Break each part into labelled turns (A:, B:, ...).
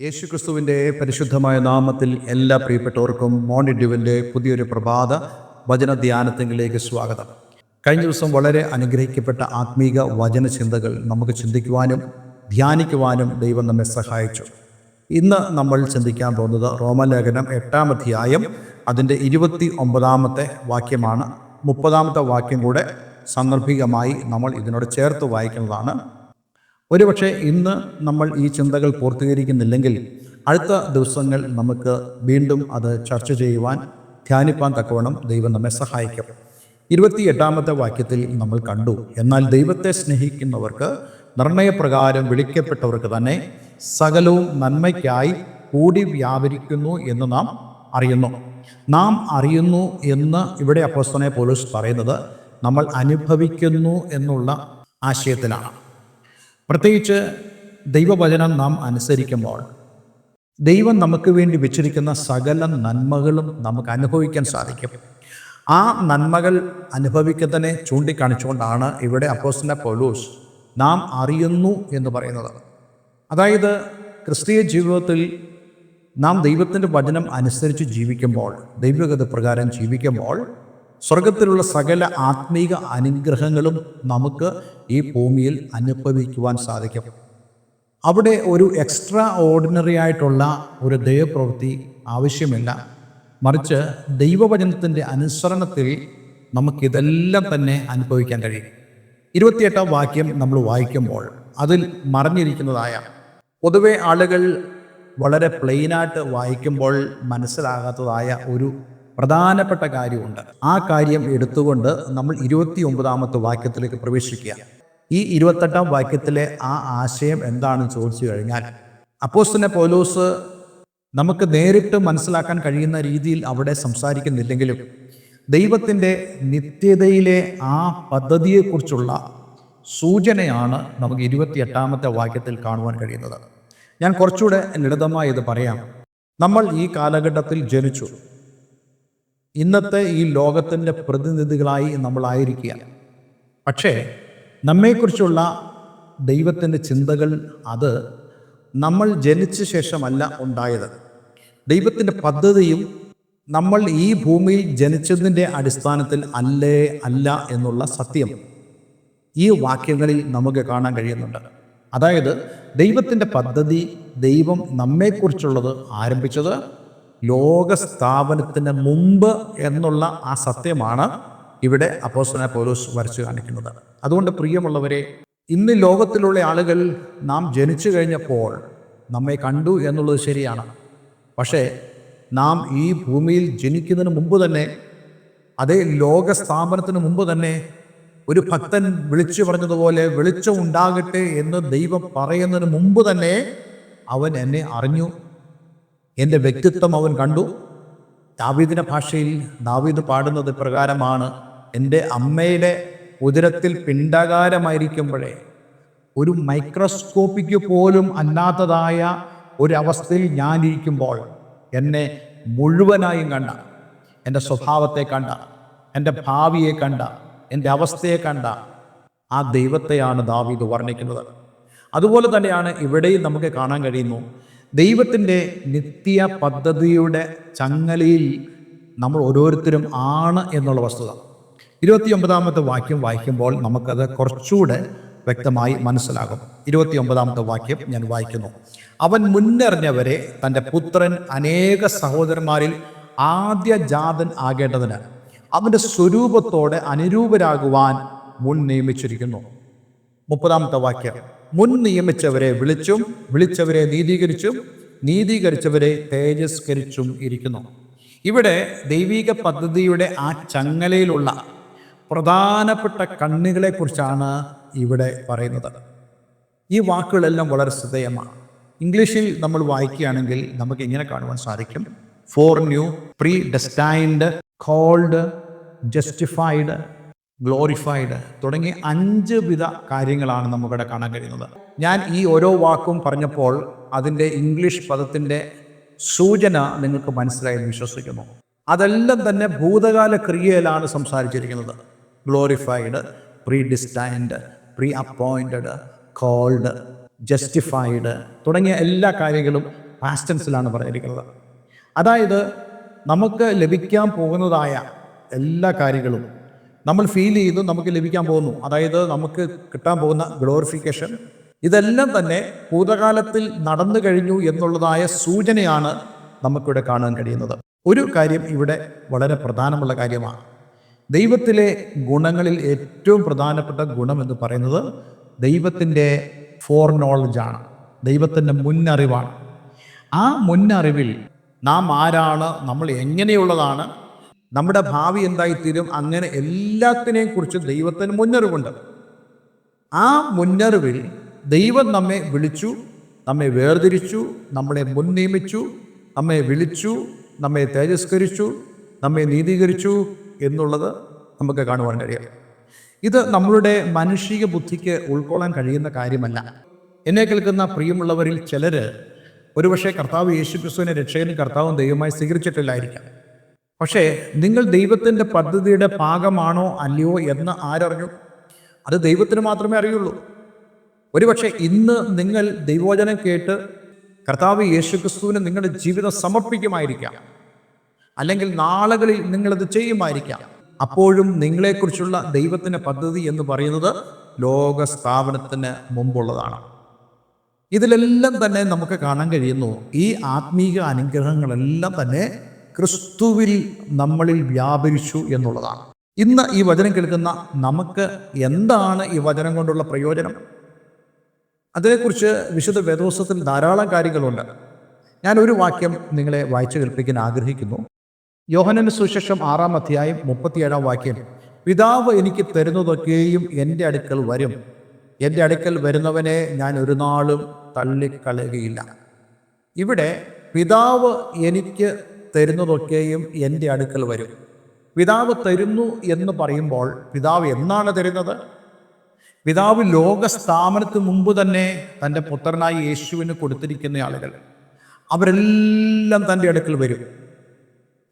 A: യേശുക്രിസ്തുവിൻ്റെ പരിശുദ്ധമായ നാമത്തിൽ എല്ലാ പ്രിയപ്പെട്ടവർക്കും മോർണിംഗ് ഡ്യൂവിൻ്റെ പുതിയൊരു പ്രഭാത വചന ധ്യാനത്തിലേക്ക് സ്വാഗതം. കഴിഞ്ഞ ദിവസം വളരെ അനുഗ്രഹിക്കപ്പെട്ട ആത്മീക വചന ചിന്തകൾ നമുക്ക് ചിന്തിക്കുവാനും ധ്യാനിക്കുവാനും ദൈവം നമ്മെ സഹായിച്ചു. ഇന്ന് നമ്മൾ ചിന്തിക്കാൻ പോകുന്നത് റോമലേഖനം 8-ാം അധ്യായം അതിൻ്റെ 29-ാമത്തെ വാക്യമാണ്. 30-ാമത്തെ വാക്യം കൂടെ സാന്ദർഭികമായി നമ്മൾ ഇതിനോട് ചേർത്ത് വായിക്കുന്നതാണ്. ഒരുപക്ഷെ ഇന്ന് നമ്മൾ ഈ ചിന്തകൾ പൂർത്തീകരിക്കുന്നില്ലെങ്കിൽ അടുത്ത ദിവസങ്ങൾ നമുക്ക് വീണ്ടും അത് ചർച്ച ചെയ്യുവാൻ ധ്യാനിപ്പാൻ തക്കവണ്ണം ദൈവം നമ്മെ സഹായിക്കും. 28-ാമത്തെ വാക്യത്തിൽ നമ്മൾ കണ്ടു, എന്നാൽ ദൈവത്തെ സ്നേഹിക്കുന്നവർക്ക് നിർണയപ്രകാരം വിളിക്കപ്പെട്ടവർക്ക് തന്നെ സകലവും നന്മയ്ക്കായി കൂടി വ്യാപരിക്കുന്നു എന്ന് നാം അറിയുന്നു എന്ന് ഇവിടെ അപ്പോസ്തലനായ പൗലോസ് പറയുന്നത് നമ്മൾ അനുഭവിക്കുന്നു എന്നുള്ള ആശയത്തിലാണ്. പ്രത്യേകിച്ച് ദൈവവചനം നാം അനുസരിക്കുമ്പോൾ ദൈവം നമുക്ക് വേണ്ടി വെച്ചിരിക്കുന്ന സകല നന്മകളും നമുക്ക് അനുഭവിക്കാൻ സാധിക്കും. ആ നന്മകൾ അനുഭവിക്കുന്നതിനെ ചൂണ്ടിക്കാണിച്ചുകൊണ്ടാണ് ഇവിടെ അപ്പോസ്തലനായ പൗലോസ് നാം അറിയുന്നു എന്ന് പറയുന്നത്. അതായത് ക്രിസ്തീയ ജീവിതത്തിൽ നാം ദൈവത്തിൻ്റെ വചനം അനുസരിച്ച് ജീവിക്കുമ്പോൾ, ദൈവഗത പ്രകാരം ജീവിക്കുമ്പോൾ സ്വർഗത്തിലുള്ള സകല ആത്മീക അനുഗ്രഹങ്ങളും നമുക്ക് ഈ ഭൂമിയിൽ അനുഭവിക്കുവാൻ സാധിക്കും. അവിടെ ഒരു എക്സ്ട്രാ ഓർഡിനറി ആയിട്ടുള്ള ഒരു ദൈവപ്രവൃത്തി ആവശ്യമില്ല. മറിച്ച് ദൈവവചനത്തിൻ്റെ അനുസരണത്തിൽ നമുക്കിതെല്ലാം തന്നെ അനുഭവിക്കാൻ കഴിയും. 28-ാം വാക്യം നമ്മൾ വായിക്കുമ്പോൾ അതിൽ മറഞ്ഞിരിക്കുന്നതായ, പൊതുവെ ആളുകൾ വളരെ പ്ലെയിനായിട്ട് വായിക്കുമ്പോൾ മനസ്സിലാകാത്തതായ ഒരു പ്രധാനപ്പെട്ട കാര്യമുണ്ട്. ആ കാര്യം എടുത്തുകൊണ്ട് നമ്മൾ 29-ാമത്തെ വാക്യത്തിലേക്ക് പ്രവേശിക്കുക. ഈ 28-ാം വാക്യത്തിലെ ആ ആശയം എന്താണെന്ന് ചോദിച്ചു കഴിഞ്ഞാൽ, അപ്പോസ്തലനായ പൗലോസ് നമുക്ക് നേരിട്ട് മനസ്സിലാക്കാൻ കഴിയുന്ന രീതിയിൽ അവിടെ സംസാരിക്കുന്നില്ലെങ്കിലും ദൈവത്തിൻ്റെ നിത്യതയിലെ ആ പദ്ധതിയെക്കുറിച്ചുള്ള സൂചനയാണ് നമുക്ക് 28-ാമത്തെ വാക്യത്തിൽ കാണുവാൻ കഴിയുന്നത്. ഞാൻ കുറച്ചുകൂടെ ലളിതമായി ഇത് പറയാം. നമ്മൾ ഈ കാലഘട്ടത്തിൽ ജനിച്ചു. ഇന്നത്തെ ഈ ലോകത്തിൻ്റെ പ്രതിനിധികളായി നമ്മളായിരിക്കുക. പക്ഷേ നമ്മെക്കുറിച്ചുള്ള ദൈവത്തിൻ്റെ ചിന്തകൾ അത് നമ്മൾ ജനിച്ച ശേഷമല്ല ഉണ്ടായത്. ദൈവത്തിൻ്റെ പദ്ധതിയും നമ്മൾ ഈ ഭൂമിയിൽ ജനിച്ചതിൻ്റെ അടിസ്ഥാനത്തിൽ അല്ല എന്നുള്ള സത്യം ഈ വാക്യങ്ങളിൽ നമുക്ക് കാണാൻ കഴിയുന്നുണ്ട്. അതായത് ദൈവത്തിൻ്റെ പദ്ധതി, ദൈവം നമ്മെക്കുറിച്ചുള്ളത് ആരംഭിച്ചത് ലോകസ്ഥാപനത്തിന് മുമ്പ് എന്നുള്ള ആ സത്യമാണ് ഇവിടെ അപ്പോസ്തലനായ പൗലോസ് വരച്ചു കാണിക്കുന്നത്. അതുകൊണ്ട് പ്രിയമുള്ളവരെ, ഇന്ന് ലോകത്തിലുള്ള ആളുകൾ നാം ജനിച്ചു കഴിഞ്ഞപ്പോൾ നമ്മെ കണ്ടു എന്നുള്ളത് ശരിയാണ്. പക്ഷേ നാം ഈ ഭൂമിയിൽ ജനിക്കുന്നതിന് മുമ്പ് തന്നെ, അതേ ലോകസ്ഥാപനത്തിന് മുമ്പ് തന്നെ ഒരു ഭക്തൻ വിളിച്ചു പറഞ്ഞതുപോലെ വെളിച്ചം ഉണ്ടാകട്ടെ എന്ന് ദൈവം പറയുന്നതിന് മുമ്പ് തന്നെ അവൻ എന്നെ അറിഞ്ഞു, എൻ്റെ വ്യക്തിത്വം അവൻ കണ്ടു. ദാവീദിൻ്റെ ഭാഷയിൽ ദാവീദ് പാടുന്നത് പ്രകാരമാണ്, എൻ്റെ അമ്മയുടെ ഉദരത്തിൽ പിണ്ഡകാരമായിരിക്കുമ്പോഴേ, ഒരു മൈക്രോസ്കോപ്പിക്ക് പോലും അല്ലാത്തതായ ഒരവസ്ഥയിൽ ഞാനിരിക്കുമ്പോൾ എന്നെ മുഴുവനായും കണ്ട, എൻ്റെ സ്വഭാവത്തെ കണ്ട, എൻ്റെ ഭാവിയെ കണ്ട, എൻ്റെ അവസ്ഥയെ കണ്ട ആ ദൈവത്തെയാണ് ദാവീദ് വർണ്ണിക്കുന്നത്. അതുപോലെ തന്നെയാണ് ഇവിടെയും നമുക്ക് കാണാൻ കഴിയുന്നു. ദൈവത്തിൻ്റെ നിത്യ പദ്ധതിയുടെ ചങ്ങലയിൽ നമ്മൾ ഓരോരുത്തരും ആണ് എന്നുള്ള വസ്തുത 29-ാമത്തെ വാക്യം വായിക്കുമ്പോൾ നമുക്കത് കുറച്ചുകൂടെ വ്യക്തമായി മനസ്സിലാകും. 29-ാമത്തെ വാക്യം ഞാൻ വായിക്കുന്നു. അവൻ മുന്നറിഞ്ഞവരെ തൻ്റെ പുത്രൻ അനേക സഹോദരന്മാരിൽ ആദ്യജാതൻ ആകേണ്ടതിന് അവൻ്റെ സ്വരൂപത്തോടെ അനുരൂപരാകുവാൻ മുൻ നിയമിച്ചിരിക്കുന്നു. 30-ാമത്തെ വാക്യം, മുൻ നിയമിച്ചവരെ വിളിച്ചും വിളിച്ചവരെ നീതീകരിച്ചും നീതീകരിച്ചവരെ തേജസ്കരിച്ചും ഇരിക്കുന്നു. ഇവിടെ ദൈവിക പദ്ധതിയുടെ ആ ചങ്ങലയിലുള്ള പ്രധാനപ്പെട്ട കണ്ണികളെക്കുറിച്ചാണ് ഇവിടെ പറയുന്നത്. ഈ വാക്കുകളെല്ലാം വളരെ ശ്രദ്ധേയമാണ്. ഇംഗ്ലീഷിൽ നമ്മൾ വായിക്കുകയാണെങ്കിൽ നമുക്ക് ഇങ്ങനെ കാണുവാൻ സാധിക്കും: four new, predestined, cold, justified, glorified തുടങ്ങി 5 വിധ കാര്യങ്ങളാണ് നമുക്കിവിടെ കാണാൻ കഴിയുന്നത്. ഞാൻ ഈ ഓരോ വാക്കും പറഞ്ഞപ്പോൾ അതിൻ്റെ ഇംഗ്ലീഷ് പദത്തിൻ്റെ സൂചന നിങ്ങൾക്ക് മനസ്സിലായെന്ന് വിശ്വസിക്കുന്നു. അതെല്ലാം തന്നെ ഭൂതകാല ക്രിയയിലാണ് സംസാരിച്ചിരിക്കുന്നത്. Glorified, predestined, preappointed, called, justified തുടങ്ങിയ എല്ലാ കാര്യങ്ങളും പാസ്റ്റ് ടെൻസിലാണ് പറഞ്ഞിരിക്കുന്നത്. അതായത് നമുക്ക് ലഭിക്കാൻ പോകുന്നതായ എല്ലാ കാര്യങ്ങളും നമ്മൾ ഫീൽ ചെയ്തു നമുക്ക് ലഭിക്കാൻ പോകുന്നു. അതായത് നമുക്ക് കിട്ടാൻ പോകുന്ന ഗ്ലോറിഫിക്കേഷൻ, ഇതെല്ലാം തന്നെ ഭൂതകാലത്തിൽ നടന്നു കഴിഞ്ഞു എന്നുള്ളതായ സൂചനയാണ് നമുക്കിവിടെ കാണാൻ കഴിയുന്നത്. ഒരു കാര്യം ഇവിടെ വളരെ പ്രധാനമുള്ള കാര്യമാണ്. ദൈവത്തിലെ ഗുണങ്ങളിൽ ഏറ്റവും പ്രധാനപ്പെട്ട ഗുണം എന്ന് പറയുന്നത് ദൈവത്തിൻ്റെ ഫോർ നോളജാണ്, ദൈവത്തിൻ്റെ മുന്നറിവാണ്. ആ മുന്നറിവിൽ നാം ആരാണ്, നമ്മൾ എങ്ങനെയുള്ളതാണ്, നമ്മുടെ ഭാവി എന്തായിത്തീരും, അങ്ങനെ എല്ലാത്തിനെയും കുറിച്ച് ദൈവത്തിന് മുന്നറിവുണ്ട്. ആ മുന്നറിവിൽ ദൈവം നമ്മെ വിളിച്ചു, നമ്മെ വേർതിരിച്ചു, നമ്മളെ മുൻ നിയമിച്ചു, നമ്മെ വിളിച്ചു, നമ്മെ തേജസ്കരിച്ചു, നമ്മെ നീതീകരിച്ചു എന്നുള്ളത് നമുക്ക് കാണുവാൻ കഴിയും. ഇത് നമ്മളുടെ മാനുഷിക ബുദ്ധിക്ക് ഉൾക്കൊള്ളാൻ കഴിയുന്ന കാര്യമല്ല. എന്നെ കേൾക്കുന്ന പ്രിയമുള്ളവരിൽ ചിലർ ഒരുപക്ഷെ കർത്താവ് യേശുക്രിസ്തുവിനെ രക്ഷകനും കർത്താവും ദൈവമായി സ്വീകരിച്ചിട്ടില്ലായിരിക്കാം. പക്ഷേ നിങ്ങൾ ദൈവത്തിൻ്റെ പദ്ധതിയുടെ ഭാഗമാണോ അല്ലയോ എന്ന് ആരറിഞ്ഞു? അത് ദൈവത്തിന് മാത്രമേ അറിയുള്ളൂ. ഒരുപക്ഷെ ഇന്ന് നിങ്ങൾ ദൈവവചനം കേട്ട് കർത്താവ് യേശുക്രിസ്തുവിന് നിങ്ങളുടെ ജീവിതം സമർപ്പിക്കുമായിരിക്കാം, അല്ലെങ്കിൽ നാളുകളിൽ നിങ്ങളത് ചെയ്യുമായിരിക്കാം. അപ്പോഴും നിങ്ങളെക്കുറിച്ചുള്ള ദൈവത്തിൻ്റെ പദ്ധതി എന്ന് പറയുന്നത് ലോക സ്ഥാപനത്തിന് മുമ്പുള്ളതാണ്. ഇതിലെല്ലാം തന്നെ നമുക്ക് കാണാൻ കഴിയുന്നു ഈ ആത്മീക അനുഗ്രഹങ്ങളെല്ലാം തന്നെ ക്രിസ്തുവിൽ നമ്മളിൽ വ്യാപരിച്ചു എന്നുള്ളതാണ്. ഇന്ന് ഈ വചനം കേൾക്കുന്ന നമുക്ക് എന്താണ് ഈ വചനം കൊണ്ടുള്ള പ്രയോജനം? അതിനെക്കുറിച്ച് വിശുദ്ധ വേദോസ്തവത്തിൽ ധാരാളം കാര്യങ്ങളുണ്ട്. ഞാൻ ഒരു വാക്യം നിങ്ങളെ വായിച്ചു കേൾപ്പിക്കാൻ ആഗ്രഹിക്കുന്നു. യോഹന്നാന്റെ സുവിശേഷം 6-ാം അധ്യായം 37-ാം വാക്യം, പിതാവ് എനിക്ക് തരുന്നതൊക്കെയും എൻ്റെ അടുക്കൽ വരും, എൻ്റെ അടുക്കൽ വരുന്നവനെ ഞാൻ ഒരു നാളും തള്ളിക്കളയുകയില്ല. ഇവിടെ പിതാവ് എനിക്ക് തരുന്നതൊക്കെയും എൻ്റെ അടുക്കൽ വരും. പിതാവ് തരുന്നു എന്ന് പറയുമ്പോൾ പിതാവ് എന്നാണ് തരുന്നത്? പിതാവ് ലോകസ്ഥാപനത്തിന് മുമ്പ് തന്നെ തൻ്റെ പുത്രനായി യേശുവിന് കൊടുത്തിരിക്കുന്ന ആളുകൾ അവരെല്ലാം തൻ്റെ അടുക്കൽ വരും.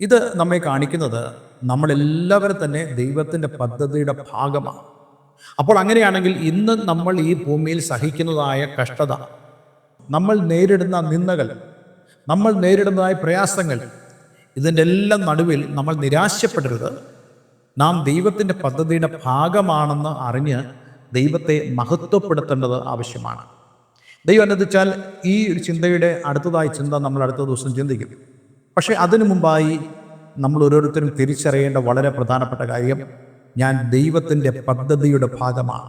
A: ഇത് നമ്മെ കാണിക്കുന്നത് നമ്മളെല്ലാവരും തന്നെ ദൈവത്തിൻ്റെ പദ്ധതിയുടെ ഭാഗമാണ്. അപ്പോൾ അങ്ങനെയാണെങ്കിൽ ഇന്ന് നമ്മൾ ഈ ഭൂമിയിൽ സഹിക്കുന്നതായ കഷ്ടത, നമ്മൾ നേരിടുന്ന നിന്ദകൾ, നമ്മൾ നേരിടുന്നതായ പ്രയാസങ്ങൾ, ഇതിൻ്റെ എല്ലാം നടുവിൽ നമ്മൾ നിരാശപ്പെടരുത്. നാം ദൈവത്തിൻ്റെ പദ്ധതിയുടെ ഭാഗമാണെന്ന് അറിഞ്ഞ് ദൈവത്തെ മഹത്വപ്പെടുത്തേണ്ടത് ആവശ്യമാണ്. ദൈവം അനുവദിച്ചാൽ ഈ ഒരു ചിന്തയുടെ അടുത്തതായ ചിന്ത നമ്മൾ അടുത്ത ദിവസം ചിന്തിക്കും. പക്ഷേ അതിനു മുമ്പായി നമ്മൾ ഓരോരുത്തരും തിരിച്ചറിയേണ്ട വളരെ പ്രധാനപ്പെട്ട കാര്യം, ഞാൻ ദൈവത്തിൻ്റെ പദ്ധതിയുടെ ഭാഗമാണ്.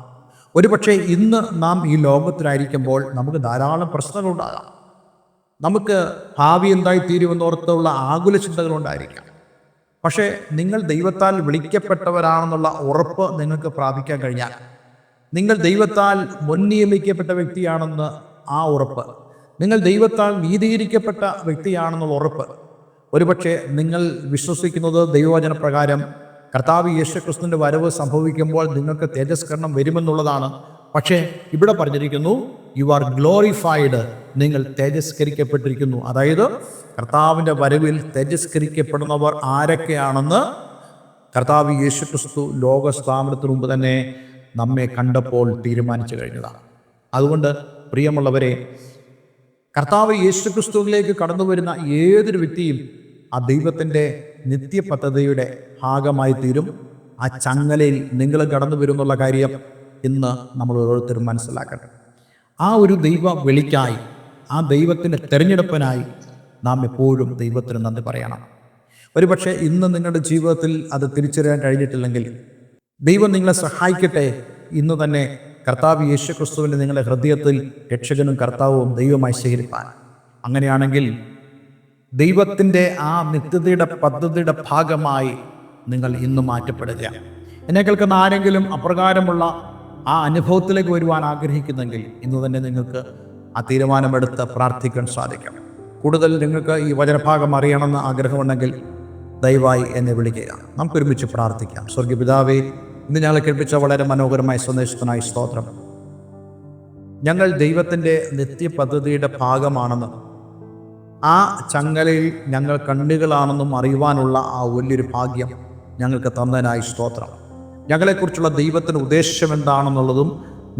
A: ഒരുപക്ഷെ ഇന്ന് നാം ഈ ലോകത്തിലായിരിക്കുമ്പോൾ നമുക്ക് ധാരാളം പ്രശ്നങ്ങളുണ്ടാകാം. നമുക്ക് ഭാവി എന്തായിത്തീരുമെന്നോർത്തുള്ള ആകുല ചിന്തകളുണ്ടായിരിക്കാം. പക്ഷേ നിങ്ങൾ ദൈവത്താൽ വിളിക്കപ്പെട്ടവരാണെന്നുള്ള ഉറപ്പ് നിങ്ങൾക്ക് പ്രാപിക്കാൻ കഴിഞ്ഞാൽ, നിങ്ങൾ ദൈവത്താൽ മുൻനിയമിക്കപ്പെട്ട വ്യക്തിയാണെന്ന് ആ ഉറപ്പ്, നിങ്ങൾ ദൈവത്താൽ നീതീകരിക്കപ്പെട്ട വ്യക്തിയാണെന്നുള്ള ഉറപ്പ്, ഒരുപക്ഷെ നിങ്ങൾ വിശ്വസിക്കുന്നത് ദൈവവചന പ്രകാരം കർത്താവ് യേശുക്രിസ്തുവിൻ്റെ വരവ് സംഭവിക്കുമ്പോൾ നിങ്ങൾക്ക് തേജസ്കരണം വരുമെന്നുള്ളതാണ്. പക്ഷേ ഇവിടെ പറഞ്ഞിരിക്കുന്നു, യു ആർ ഗ്ലോറിഫൈഡ്, നിങ്ങൾ തേജസ്കരിക്കപ്പെട്ടിരിക്കുന്നു. അതായത് കർത്താവിൻ്റെ വരവിൽ തേജസ്കരിക്കപ്പെടുന്നവർ ആരൊക്കെയാണെന്ന് കർത്താവ് യേശുക്രിസ്തു ലോകസ്ഥാപനത്തിന് മുമ്പ് തന്നെ നമ്മെ കണ്ടപ്പോൾ തീരുമാനിച്ചു കഴിഞ്ഞതാണ്. അതുകൊണ്ട് പ്രിയമുള്ളവരെ, കർത്താവ് യേശുക്രിസ്തുവിലേക്ക് കടന്നു വരുന്ന ഏതൊരു വ്യക്തിയും ആ ദൈവത്തിൻ്റെ നിത്യപദ്ധതിയുടെ ഭാഗമായി തീരും. ആ ചങ്ങലയിൽ നിങ്ങൾ കടന്നു വരുന്നുള്ള കാര്യം ഇന്ന് നമ്മൾ ഓരോരുത്തരും മനസ്സിലാക്കണം. ആ ഒരു ദൈവ വിളിക്കായി, ആ ദൈവത്തിൻ്റെ തിരഞ്ഞെടുപ്പിനായി നാം എപ്പോഴും ദൈവത്തിന് നന്ദി പറയണം. ഒരുപക്ഷെ ഇന്ന് നിങ്ങളുടെ ജീവിതത്തിൽ അത് തിരിച്ചറിയാൻ കഴിഞ്ഞിട്ടില്ലെങ്കിൽ ദൈവം നിങ്ങളെ സഹായിക്കട്ടെ. ഇന്ന് തന്നെ കർത്താവ് യേശുക്രിസ്തുവിനെ നിങ്ങളുടെ ഹൃദയത്തിൽ രക്ഷകനും കർത്താവും ദൈവമായി സ്വീകരിപ്പാൻ. അങ്ങനെയാണെങ്കിൽ ദൈവത്തിൻ്റെ ആ നിത്യതയുടെ പദ്ധതിയുടെ ഭാഗമായി നിങ്ങൾ ഇന്ന് മാറ്റപ്പെടുക. എന്നെ കേൾക്കുന്ന ആരെങ്കിലും അപ്രകാരമുള്ള ആ അനുഭവത്തിലേക്ക് വരുവാൻ ആഗ്രഹിക്കുന്നെങ്കിൽ ഇന്ന് തന്നെ നിങ്ങൾക്ക് ആ തീരുമാനമെടുത്ത് പ്രാർത്ഥിക്കാൻ സാധിക്കും. കൂടുതൽ നിങ്ങൾക്ക് ഈ വചനഭാഗം അറിയണമെന്ന് ആഗ്രഹമുണ്ടെങ്കിൽ ദയവായി എന്നെ വിളിക്കുക. നമുക്കൊരുമിച്ച് പ്രാർത്ഥിക്കാം. സ്വർഗീയ പിതാവേ, ഇന്ന് ഞങ്ങളെ കേൾപ്പിച്ച വളരെ മനോഹരമായ സന്ദേശത്തിനായി സ്തോത്രം. ഞങ്ങൾ ദൈവത്തിൻ്റെ നിത്യപദ്ധതിയുടെ ഭാഗമാണെന്ന്, ആ ചങ്ങലയിൽ ഞങ്ങൾ കണ്ണികളാണെന്നും അറിയുവാനുള്ള ആ വലിയൊരു ഭാഗ്യം ഞങ്ങൾക്ക് തന്നതിനായി സ്തോത്രം. ഞങ്ങളെക്കുറിച്ചുള്ള ദൈവത്തിൻ്റെ ഉദ്ദേശം എന്താണെന്നുള്ളതും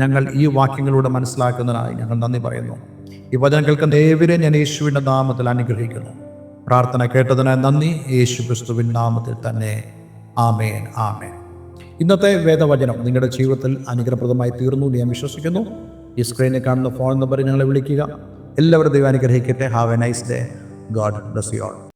A: ഞങ്ങൾ ഈ വാക്യങ്ങളിലൂടെ മനസ്സിലാക്കുന്നതിനായി ഞങ്ങൾ നന്ദി പറയുന്നു. ഈ വചനം കേൾക്കുന്ന ഏവരെ ഞാൻ യേശുവിൻ്റെ നാമത്തിൽ അനുഗ്രഹിക്കുന്നു. പ്രാർത്ഥന കേട്ടതിനായി നന്ദി. യേശു ക്രിസ്തുവിൻ നാമത്തിൽ തന്നെ. ആമേൻ, ആമേൻ. ഇന്നത്തെ വേദവചനം നിങ്ങളുടെ ജീവിതത്തിൽ അനുഗ്രഹപ്രദമായി തീർന്നു ഞാൻ വിശ്വസിക്കുന്നു. ഈ സ്ക്രീനിൽ കാണുന്ന ഫോൺ നമ്പറിൽ ഞങ്ങളെ വിളിക്കുക. എല്ലാവരും ദൈവം അനുഗ്രഹിക്കട്ടെ. Have A nice day. God bless you all.